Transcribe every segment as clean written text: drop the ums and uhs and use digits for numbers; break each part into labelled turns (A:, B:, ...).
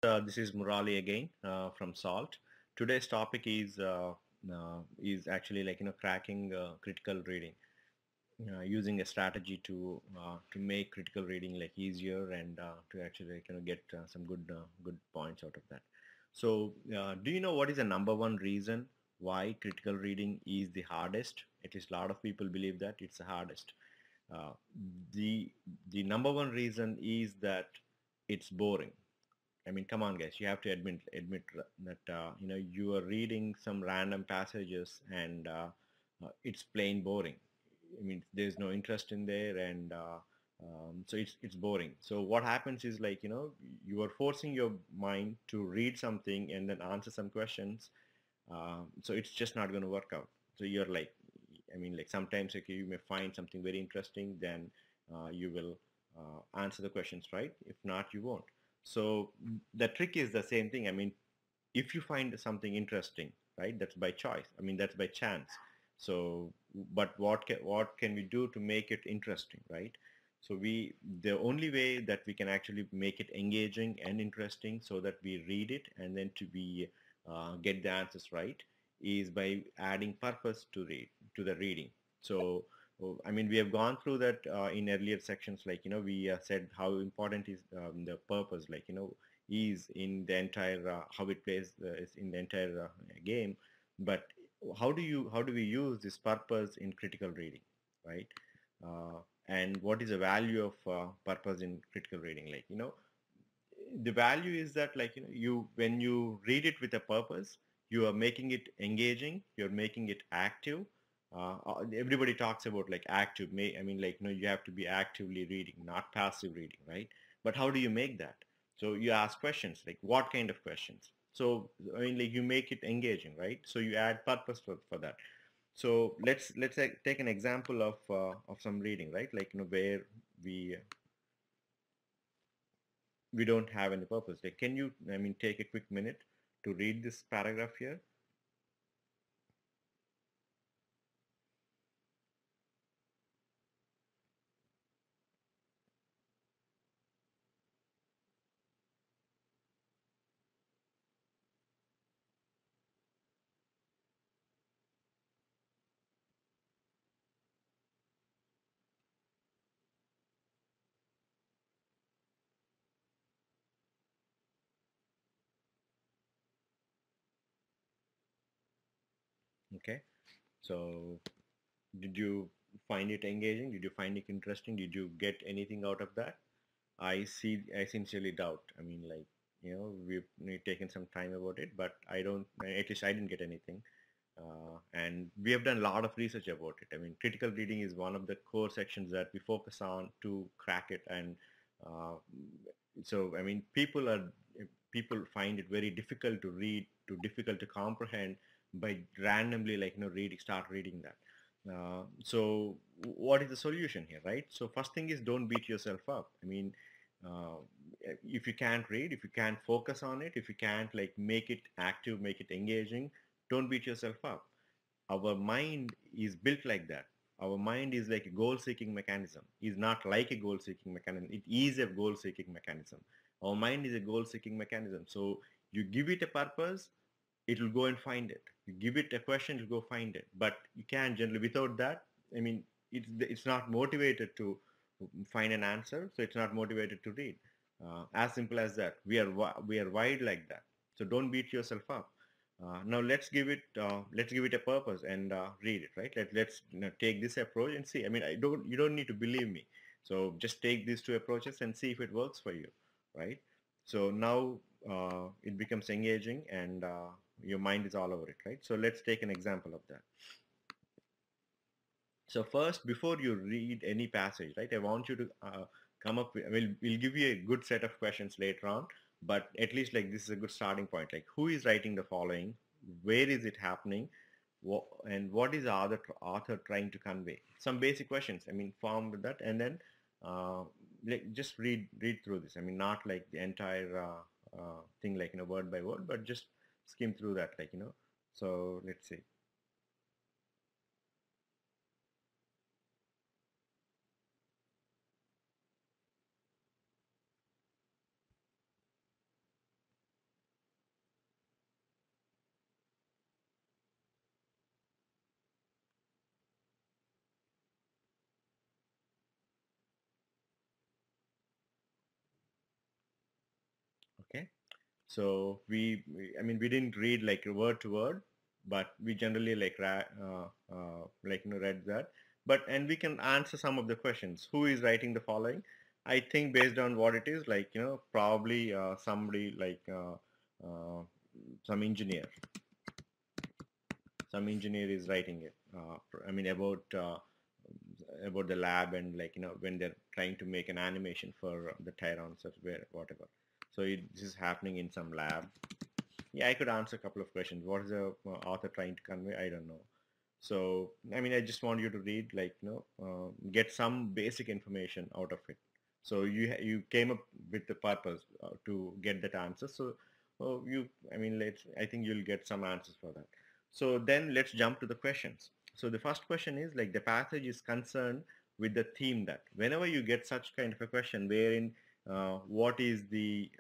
A: This is Murali again from Salt. Today's topic is actually cracking critical reading, using a strategy to make critical reading like easier and to actually get some good points out of that. So, do you know what is the number one reason why critical reading is the hardest? At least a lot of people believe that it's the hardest. Uh, the the number one reason is that it's boring. I mean, come on, guys. You have to admit that you are reading some random passages and it's plain boring. I mean, there's no interest in there, and so it's boring. So what happens is you are forcing your mind to read something and then answer some questions. So it's just not going to work out. So you're like, I mean, like sometimes okay, you may find something very interesting, then you will answer the questions right. If not, you won't. So the trick is the same thing. I mean, if you find something interesting, right, that's by choice. I mean, that's by chance. So, but what can we do to make it interesting, right? So the only way that we can actually make it engaging and interesting so that we read it and then to be get the answers right is by adding purpose to the reading. So I mean, we have gone through that in earlier sections. Like we said how important is the purpose. Like is in the entire how it plays is in the entire game. But how do we use this purpose in critical reading, right? And what is the value of purpose in critical reading? The value is that you when you read it with a purpose, you are making it engaging, you're making it active. Everybody talks about like active I mean, you have to be actively reading, not passive reading, right? But how do you make that? So you ask questions, like what kind of questions? So I mean, like you make it engaging, right? So you add purpose for that. So let's take an example of some reading, right? Where we we don't have any purpose. Like, can you, I mean, take a quick minute to read this paragraph here? Okay. So, did you find it engaging? Did you find it interesting? Did you get anything out of that? I sincerely doubt. I mean, we've taken some time about it, but I don't, at least I didn't get anything. And we have done a lot of research about it. I mean, critical reading is one of the core sections that we focus on to crack it. And uh, so, I mean, people find it very difficult to read, too difficult to comprehend by randomly, start reading that. So, what is the solution here, right? So, first thing is don't beat yourself up. I mean, uh, if you can't read, if you can't focus on it, if you can't like make it active, make it engaging, don't beat yourself up. Our mind is built like that. Our mind is like a goal-seeking mechanism. Is not like a goal-seeking mechanism. It is a goal-seeking mechanism. Our mind is a goal-seeking mechanism. So you give it a purpose, it will go and find it. You give it a question, it will go find it. But you can't generally without that. I mean, it's not motivated to find an answer, so it's not motivated to read. As simple as that. We are wired like that. So don't beat yourself up. Now let's give it a purpose and read it, right? Let's take this approach and see. I mean, you don't need to believe me. So just take these two approaches and see if it works for you, right? So now it becomes engaging and your mind is all over it, right? So let's take an example of that. So first, before you read any passage, right, I want you to come up with, we'll give you a good set of questions later on, but at least like this is a good starting point. Like who is writing the following? Where is it happening? And what is the author trying to convey? Some basic questions, I mean, form with that, and then uh, just read through this. I mean, not like the entire thing, like, word by word, but just skim through that, So let's see. Okay. So I mean, we didn't read like word to word, but we generally like read that. But and we can answer some of the questions. Who is writing the following? I think based on what it is, like probably somebody like some engineer. Some engineer is writing it. I mean about the lab and when they're trying to make an animation for the Tyrons or whatever. So this is happening in some lab. Yeah, I could answer a couple of questions. What is the author trying to convey? I don't know. So, I mean, I just want you to read, get some basic information out of it. So you came up with the purpose to get that answer. So, I mean, I think you'll get some answers for that. So then let's jump to the questions. So the first question is like the passage is concerned with the theme that whenever you get such kind of a question wherein what is the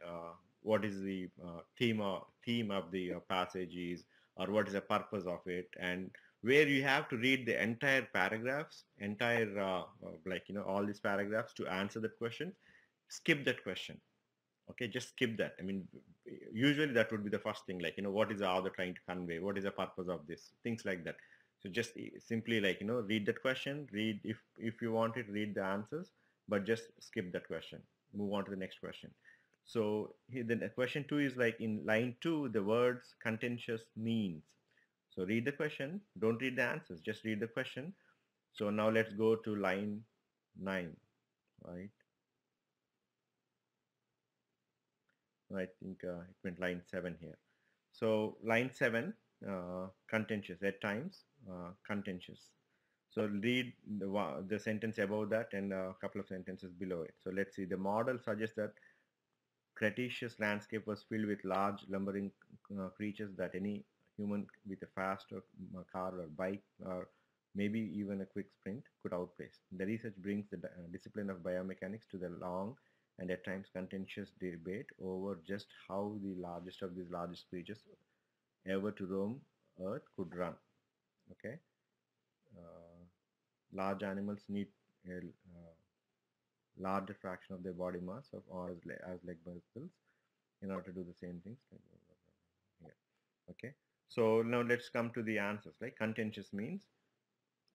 A: theme of the passage is, or what is the purpose of it, and where you have to read the entire paragraphs, all these paragraphs to answer that question, skip that question. Okay, just skip that. I mean, usually that would be the first thing, what is the author trying to convey? What is the purpose of this? Things like that. So just simply read that question, read if you want it, read the answers, but just skip that question. Move on to the next question. So here, the question two is like in line two, the words contentious means. So read the question, don't read the answers, just read the question. So now let's go to line 9, right? I think it went line 7 here. So line 7, contentious, at times, contentious. So read the sentence above that and a couple of sentences below it. So let's see. The model suggests that Cretaceous landscape was filled with large lumbering creatures that any human with a fast car or bike or maybe even a quick sprint could outpace. The research brings the discipline of biomechanics to the long and at times contentious debate over just how the largest of these largest creatures ever to roam Earth could run. Okay, uh, large animals need a larger fraction of their body mass of or as leg muscles in order to do the same things. Yeah. Okay. So now let's come to the answers. Like contentious means.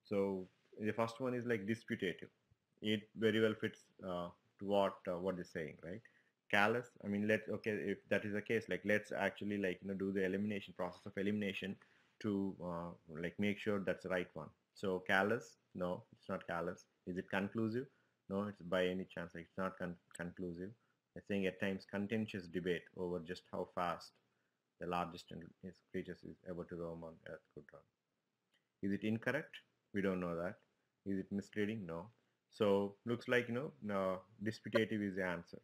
A: So the first one is like disputative. It very well fits to what they're saying, right? Callous. I mean, let's okay if that is the case, like let's actually do the elimination process of elimination to make sure that's the right one. So callous, no, it's not callous. Is it conclusive? No, it's by any chance like it's not conclusive. I think at times contentious debate over just how fast the largest creatures is ever to roam on Earth could run. Is it incorrect? We don't know that. Is it misleading? No. So looks like no, disputative is the answer.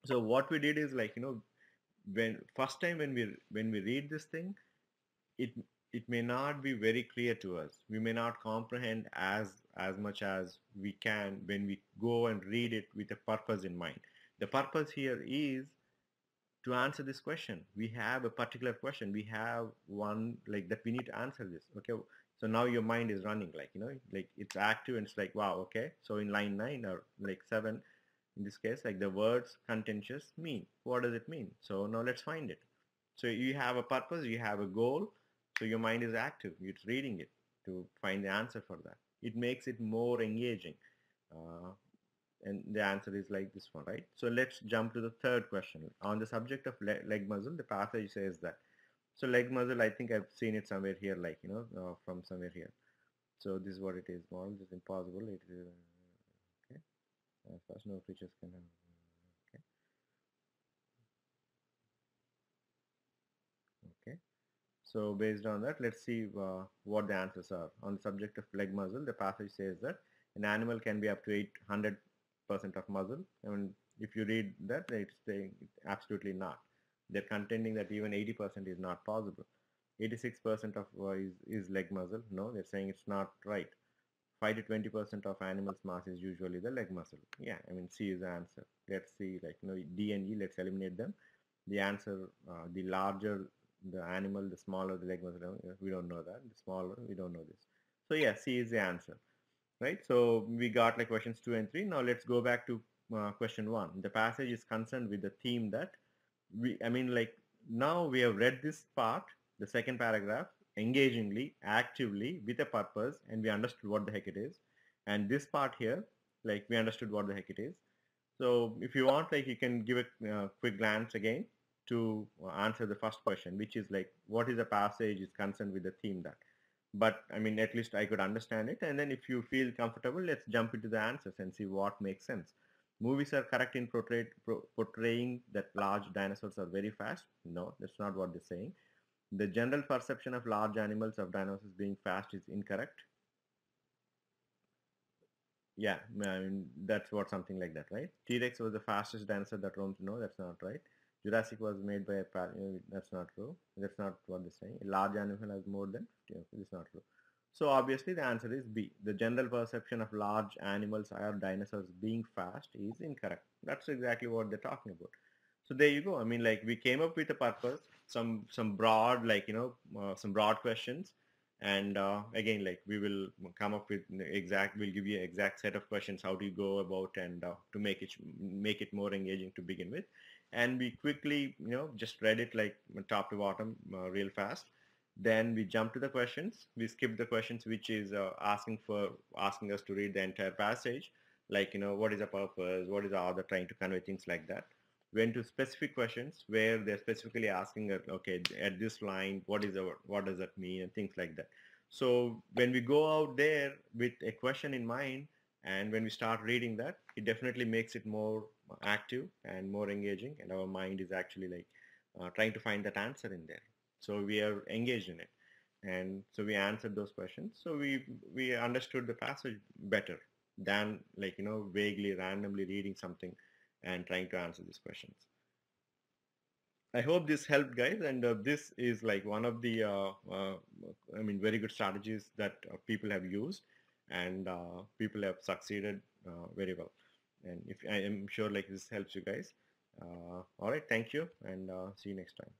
A: So what we did is when first time when we read this thing, it it may not be very clear to us. We may not comprehend as much as we can when we go and read it with a purpose in mind. The purpose here is to answer this question. We have a particular question. We have one like that we need to answer this. Okay. So now your mind is running like it's active and it's like, wow, okay. So in line 9 or like 7, in this case, like the words contentious mean. What does it mean? So now let's find it. So you have a purpose, you have a goal. So your mind is active. It's reading it to find the answer for that. It makes it more engaging. Uh, and the answer is like this one, right? So let's jump to the third question. On the subject of leg muscle, the passage says that. So leg muscle, I think I've seen it somewhere here, from somewhere here. So this is what it is. Model is impossible. It is, okay. First, no creatures can have. Okay. Okay. So based on that, let's see what the answers are. On the subject of leg muscle, the passage says that an animal can be up to 800% of muscle. I mean, if you read that, it's saying absolutely not. They're contending that even 80% is not possible. 86% of is leg muscle. No, they're saying it's not right. 5 to 20% of animal's mass is usually the leg muscle. Yeah, I mean, C is the answer. Let's see, D and E, let's eliminate them. The answer, the larger the animal, the smaller the leg muscle. We don't know that. The smaller, we don't know this. So yeah, C is the answer, right? So we got like questions 2 and 3. Now let's go back to question 1. The passage is concerned with the theme that I mean, like now we have read this part, the second paragraph, engagingly, actively, with a purpose, and we understood what the heck it is. And this part here, like we understood what the heck it is. So if you want, like you can give a quick glance again to answer the first question, which is like, what is a passage is concerned with the theme that. But I mean, at least I could understand it. And then if you feel comfortable, let's jump into the answers and see what makes sense. Movies are correct in portraying that large dinosaurs are very fast. No, that's not what they're saying. The general perception of large animals of dinosaurs being fast is incorrect. Yeah, I mean, that's what something like that, right? T-Rex was the fastest dinosaur that roamed. No, that's not right. Jurassic was made by that's not true. That's not what they're saying. A large animal has more than 50. Okay, this is not true. So obviously the answer is B. The general perception of large animals or dinosaurs being fast is incorrect. That's exactly what they're talking about. So there you go. I mean, like we came up with a purpose, some broad, like some broad questions, and again, like we will come up with exact. We'll give you an exact set of questions. How do you go about and to make it more engaging to begin with, and we quickly, just read it like top to bottom, real fast. Then we jump to the questions. We skip the questions, which is asking us to read the entire passage, like what is the purpose, what is the author trying to convey, things like that. Went to specific questions where they're specifically asking, okay, at this line, what does that mean, and things like that. So when we go out there with a question in mind, and when we start reading that, it definitely makes it more active and more engaging, and our mind is actually like trying to find that answer in there. So we are engaged in it, and so we answered those questions. So we understood the passage better than like vaguely randomly reading something and trying to answer these questions. I hope this helped, guys, and this is like one of the I mean very good strategies that people have used, and people have succeeded very well. And if I am sure like this helps you guys. All right, thank you, and see you next time.